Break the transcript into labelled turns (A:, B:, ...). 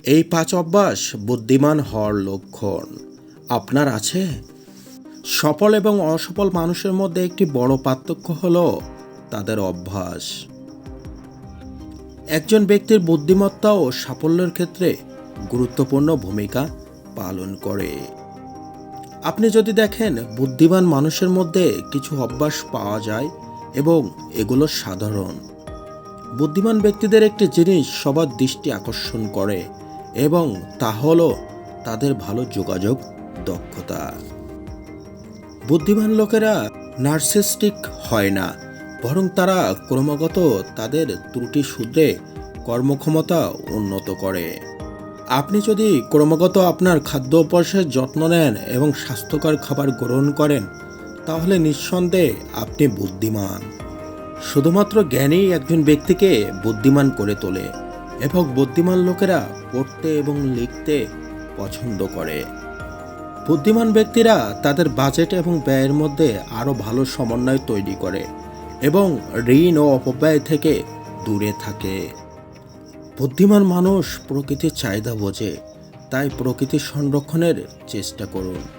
A: এই ৫ অভ্যাস বুদ্ধিমান হওয়ার লক্ষণ আপনার আছে? সফল এবং অসফল মানুষের মধ্যে একটি বড় পার্থক্য হলো তাদের অভ্যাস। একজন ব্যক্তির বুদ্ধিমত্তা ও সাফল্যের ক্ষেত্রে গুরুত্বপূর্ণ ভূমিকা পালন করে। আপনি যদি দেখেন, বুদ্ধিমান মানুষের মধ্যে কিছু অভ্যাস পাওয়া যায় এবং এগুলো সাধারণ। বুদ্ধিমান ব্যক্তিদের একটি জিনিস সবার দৃষ্টি আকর্ষণ করে এবং তা হলো তাদের ভালো যোগাযোগ দক্ষতা। বুদ্ধিমান লোকেরা নার্সিস্টিক হয় না, বরং তারা ক্রমাগত তাদের ত্রুটি শুধরে কর্মক্ষমতা উন্নত করে। আপনি যদি ক্রমাগত আপনার খাদ্য অভ্যাসের যত্ন নেন এবং স্বাস্থ্যকর খাবার গ্রহণ করেন, তাহলে নিঃসন্দেহে আপনি বুদ্ধিমান। শুধুমাত্র জ্ঞানই একজন ব্যক্তিকে বুদ্ধিমান করে তোলে এবং বুদ্ধিমান লোকেরা পড়তে এবং লিখতে পছন্দ করে। বুদ্ধিমান ব্যক্তিরা তাদের বাজেট এবং ব্যয়ের মধ্যে আরও ভালো সমন্বয় তৈরি করে এবং ঋণ ও অপব্যয় থেকে দূরে থাকে। বুদ্ধিমান মানুষ প্রকৃতির চাহিদা বোঝে, তাই প্রকৃতি সংরক্ষণের চেষ্টা করুন।